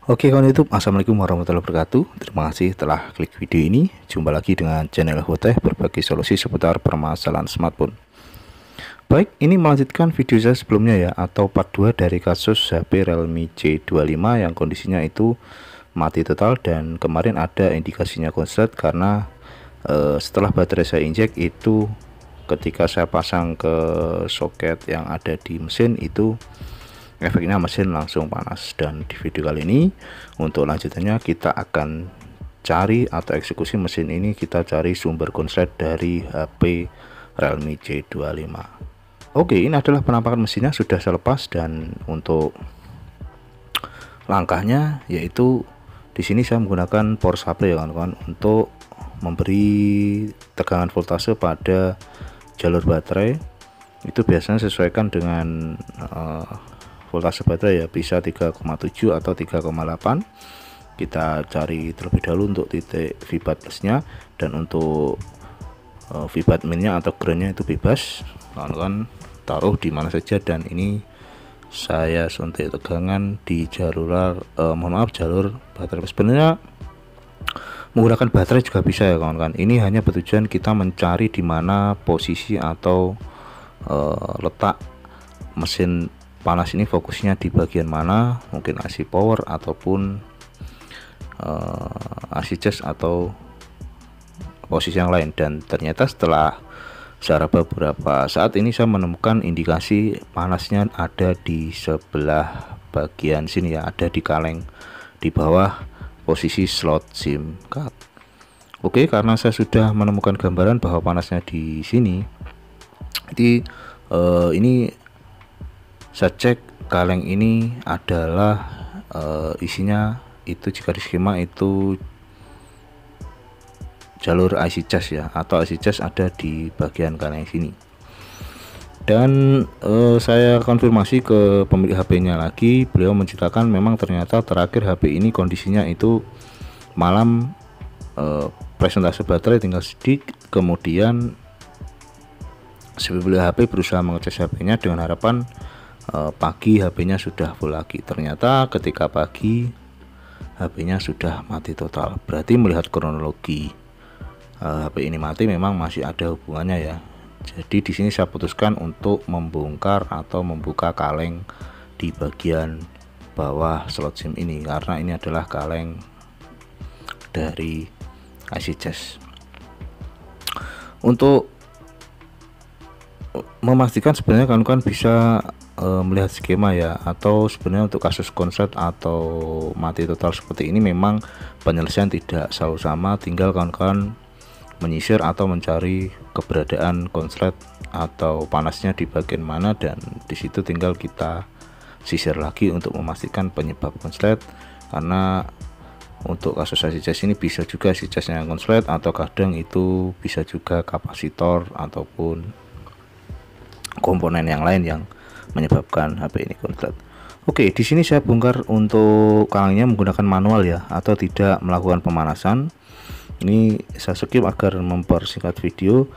Oke kawan YouTube, assalamualaikum warahmatullahi wabarakatuh. Terima kasih telah klik video ini. Jumpa lagi dengan channel Hoteh, berbagi solusi seputar permasalahan smartphone. Baik, ini melanjutkan video saya sebelumnya ya, atau part 2 dari kasus HP Realme C25 yang kondisinya itu mati total. Dan kemarin ada indikasinya konslet karena setelah baterai saya injek itu, ketika saya pasang ke soket yang ada di mesin itu, efeknya mesin langsung panas. Dan di video kali ini untuk lanjutannya kita akan cari atau eksekusi mesin ini, kita cari sumber konslet dari HP Realme C25. Oke, ini adalah penampakan mesinnya sudah saya lepas, dan untuk langkahnya yaitu di sini saya menggunakan power supply ya kawan-kawan, untuk memberi tegangan voltase pada jalur baterai. Itu biasanya sesuaikan dengan voltase baterai ya, bisa 3,7 atau 3,8. kita cari terlebih dahulu untuk titik VBAT plusnya, dan untuk VBAT minnya atau groundnya itu bebas, kawan-kawan taruh di mana saja. Dan ini saya suntik tegangan di jalur jalur baterai. Sebenarnya menggunakan baterai juga bisa ya kawan-kawan, ini hanya bertujuan kita mencari di mana posisi atau letak mesin panas ini, fokusnya di bagian mana, mungkin AC power ataupun AC charge atau posisi yang lain. Dan ternyata setelah saya raba beberapa saat ini, saya menemukan indikasi panasnya ada di sebelah bagian sini ya, ada di kaleng di bawah posisi slot SIM card. Oke, karena saya sudah menemukan gambaran bahwa panasnya di sini, jadi ini saya cek kaleng ini adalah isinya itu, jika di skema itu jalur IC charge ya, atau IC charge ada di bagian kaleng sini. Dan saya konfirmasi ke pemilik HP-nya lagi, beliau menceritakan memang ternyata terakhir HP ini kondisinya itu malam, presentase baterai tinggal sedikit, kemudian si pemilik HP berusaha mengecas HP-nya dengan harapan pagi HP-nya sudah full lagi. Ternyata ketika pagi HP-nya sudah mati total. Berarti melihat kronologi HP ini mati memang masih ada hubungannya ya. Jadi di sini saya putuskan untuk membongkar atau membuka kaleng di bagian bawah slot SIM ini, karena ini adalah kaleng dari IC charge. Untuk memastikan sebenarnya kawan-kawan bisa melihat skema ya, atau sebenarnya untuk kasus konslet atau mati total seperti ini memang penyelesaian tidak selalu sama, tinggal kawan-kawan menyisir atau mencari keberadaan konslet atau panasnya di bagian mana, dan disitu tinggal kita sisir lagi untuk memastikan penyebab konslet. Karena untuk kasus AC charge ini bisa juga AC charge-nya yang konslet, atau kadang itu bisa juga kapasitor ataupun komponen yang lain yang menyebabkan HP ini konslet. Oke, di sini saya bongkar untuk kalengnya menggunakan manual ya, atau tidak melakukan pemanasan. Ini saya skip agar mempersingkat video.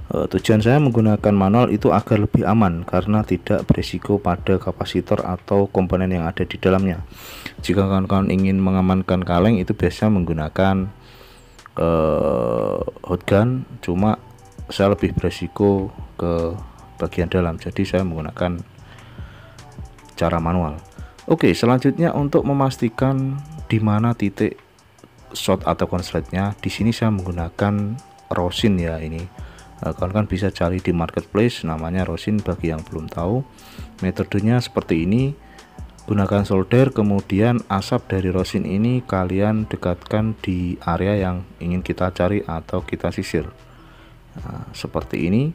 Tujuan saya menggunakan manual itu agar lebih aman, karena tidak berisiko pada kapasitor atau komponen yang ada di dalamnya. Jika kawan-kawan ingin mengamankan kaleng itu biasanya menggunakan hot gun, cuma saya lebih berisiko ke bagian dalam, jadi saya menggunakan cara manual. Oke, selanjutnya untuk memastikan di mana titik short atau konsletnya, di sini saya menggunakan rosin ya. Ini kawan-kawan bisa cari di marketplace, namanya rosin bagi yang belum tahu. Metodenya seperti ini, gunakan solder, kemudian asap dari rosin ini kalian dekatkan di area yang ingin kita cari atau kita sisir. Nah, seperti ini.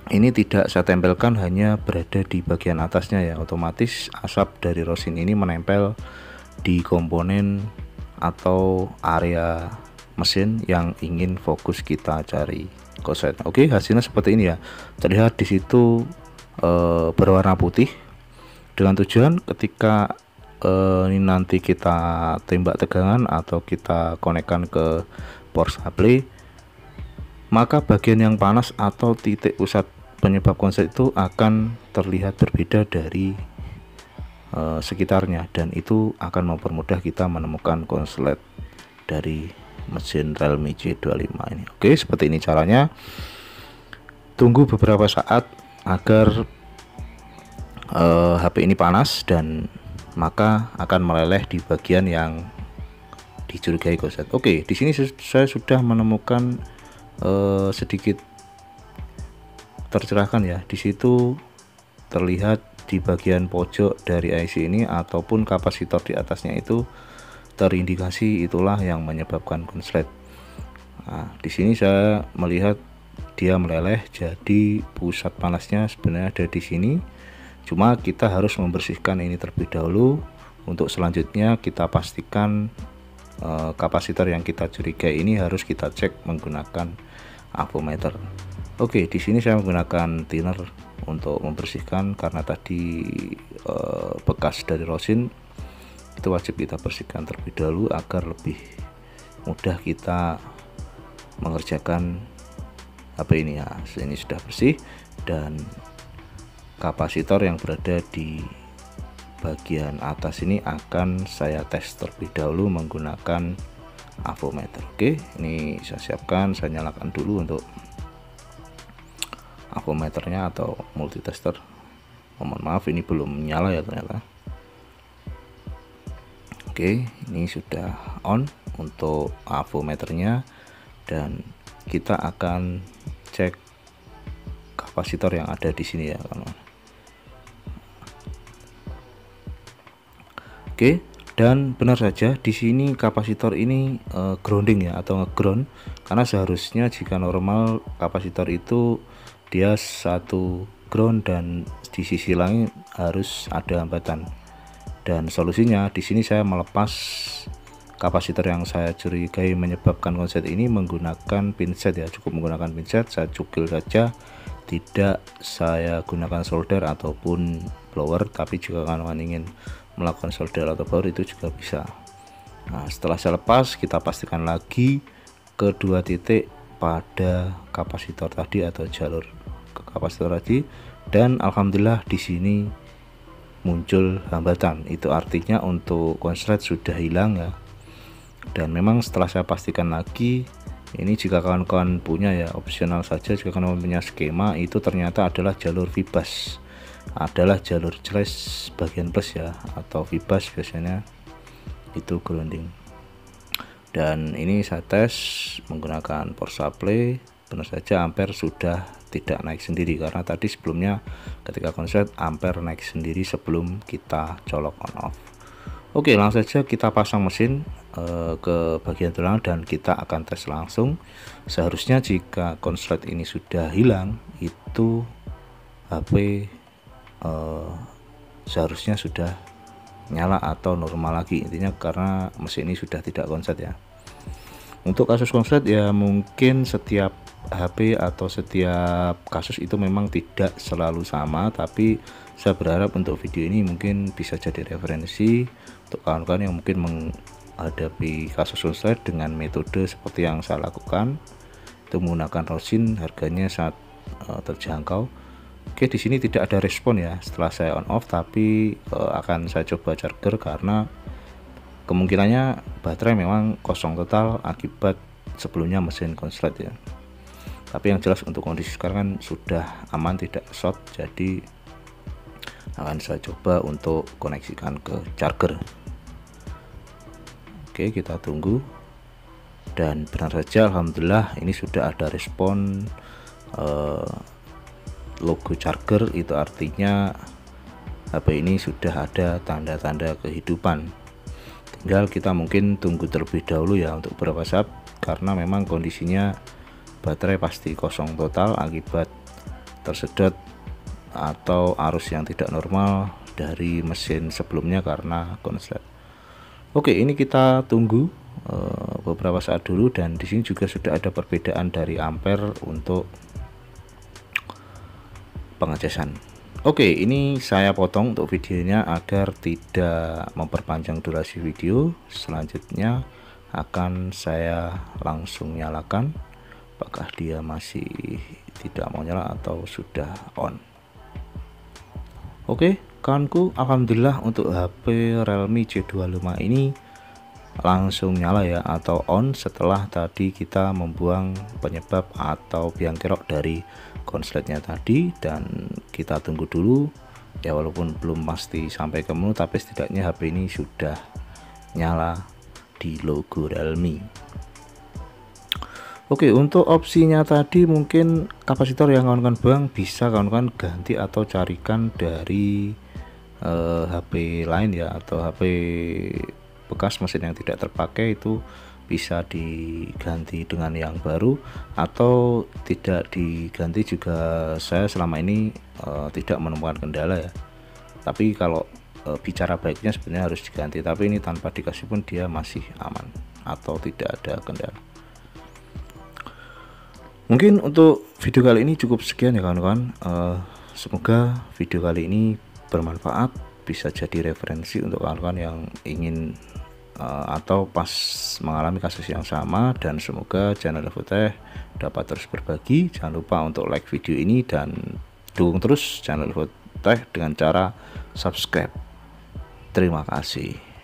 Ini tidak saya tempelkan, hanya berada di bagian atasnya ya, otomatis asap dari rosin ini menempel di komponen atau area mesin yang ingin fokus kita cari konslet. Oke, hasilnya seperti ini ya, terlihat di situ berwarna putih, dengan tujuan ketika ini nanti kita tembak tegangan atau kita konekkan ke power supply, maka bagian yang panas atau titik pusat penyebab konslet itu akan terlihat berbeda dari sekitarnya, dan itu akan mempermudah kita menemukan konslet dari mesin Realme C25 ini. Oke, seperti ini caranya. Tunggu beberapa saat agar HP ini panas, dan maka akan meleleh di bagian yang dicurigai konslet. Oke, di sini saya sudah menemukan sedikit tercerahkan ya. Di situ terlihat di bagian pojok dari IC ini ataupun kapasitor di atasnya itu terindikasi itulah yang menyebabkan konslet. Nah, di sini saya melihat dia meleleh, jadi pusat panasnya sebenarnya ada di sini. Cuma kita harus membersihkan ini terlebih dahulu. Untuk selanjutnya kita pastikan kapasitor yang kita curigai ini harus kita cek menggunakan avometer. Oke, di sini saya menggunakan thinner untuk membersihkan karena tadi bekas dari rosin itu wajib kita bersihkan terlebih dahulu agar lebih mudah kita mengerjakan HP ini ya. Ini sudah bersih, dan kapasitor yang berada di bagian atas ini akan saya tes terlebih dahulu menggunakan avometer. Oke, ini saya siapkan, saya nyalakan dulu untuk avometernya atau multitester. Mohon maaf ini belum nyala ya ternyata. Oke, ini sudah on untuk avometernya, dan kita akan cek kapasitor yang ada di sini ya kawan. Oke, dan benar saja di sini kapasitor ini grounding ya, atau ngeground, karena seharusnya jika normal kapasitor itu dia satu ground dan di sisi lain harus ada hambatan. Dan solusinya di sini saya melepas kapasitor yang saya curigai menyebabkan konslet ini menggunakan pinset ya, cukup menggunakan pinset, saya cukil saja, tidak saya gunakan solder ataupun blower. Tapi jika kawan ingin melakukan solder atau blower itu juga bisa. Nah, setelah saya lepas, kita pastikan lagi kedua titik pada kapasitor tadi atau jalur ke kapasitor tadi, dan alhamdulillah di sini muncul hambatan. Itu artinya untuk konslet sudah hilang ya. Dan memang setelah saya pastikan lagi, ini jika kawan-kawan punya ya, opsional saja, jika kawan punya skema itu ternyata adalah jalur VBus, adalah jalur jelas bagian plus ya, atau VBus biasanya itu grounding. Dan ini saya tes menggunakan power supply, benar saja ampere sudah tidak naik sendiri, karena tadi sebelumnya ketika konslet ampere naik sendiri sebelum kita colok on off. Oke, langsung saja kita pasang mesin ke bagian tulang dan kita akan tes langsung. Seharusnya jika konslet ini sudah hilang, itu HP seharusnya sudah nyala atau normal lagi, intinya karena mesin ini sudah tidak konslet ya. Untuk kasus konslet ya mungkin setiap HP atau setiap kasus itu memang tidak selalu sama, tapi saya berharap untuk video ini mungkin bisa jadi referensi untuk kawan-kawan yang mungkin menghadapi kasus konslet dengan metode seperti yang saya lakukan, itu menggunakan rosin, harganya sangat terjangkau. Oke, di sini tidak ada respon ya setelah saya on off, tapi akan saya coba charger karena kemungkinannya baterai memang kosong total akibat sebelumnya mesin konslet ya. Tapi yang jelas untuk kondisi sekarang kan sudah aman, tidak short, jadi akan saya coba untuk koneksikan ke charger. Oke, kita tunggu, dan benar saja alhamdulillah ini sudah ada respon logo charger, itu artinya HP ini sudah ada tanda-tanda kehidupan. Tinggal kita mungkin tunggu terlebih dahulu ya untuk beberapa saat, karena memang kondisinya baterai pasti kosong total akibat tersedot atau arus yang tidak normal dari mesin sebelumnya karena konslet. Oke, ini kita tunggu beberapa saat dulu, dan di sini juga sudah ada perbedaan dari ampere untuk pengecasan. Oke, ini saya potong untuk videonya agar tidak memperpanjang durasi video. Selanjutnya akan saya langsung nyalakan, apakah dia masih tidak mau nyala atau sudah on. Oke, kawanku, alhamdulillah untuk HP Realme C25 ini langsung nyala ya, atau on setelah tadi kita membuang penyebab atau biang kerok dari konsletnya tadi. Dan kita tunggu dulu ya, walaupun belum pasti sampai ke menu, tapi setidaknya HP ini sudah nyala di logo Realme. Oke, untuk opsinya tadi mungkin kapasitor yang kawan-kawan buang bisa kawan-kawan ganti atau carikan dari HP lain ya, atau HP bekas mesin yang tidak terpakai itu bisa diganti dengan yang baru, atau tidak diganti juga saya selama ini tidak menemukan kendala ya. Tapi kalau bicara baiknya sebenarnya harus diganti, tapi ini tanpa dikasih pun dia masih aman atau tidak ada kendala. Mungkin untuk video kali ini cukup sekian ya kawan-kawan. Semoga video kali ini bermanfaat, bisa jadi referensi untuk kawan-kawan yang ingin atau pas mengalami kasus yang sama, dan semoga channel Infotech dapat terus berbagi. Jangan lupa untuk like video ini dan dukung terus channel Infotech dengan cara subscribe. Terima kasih.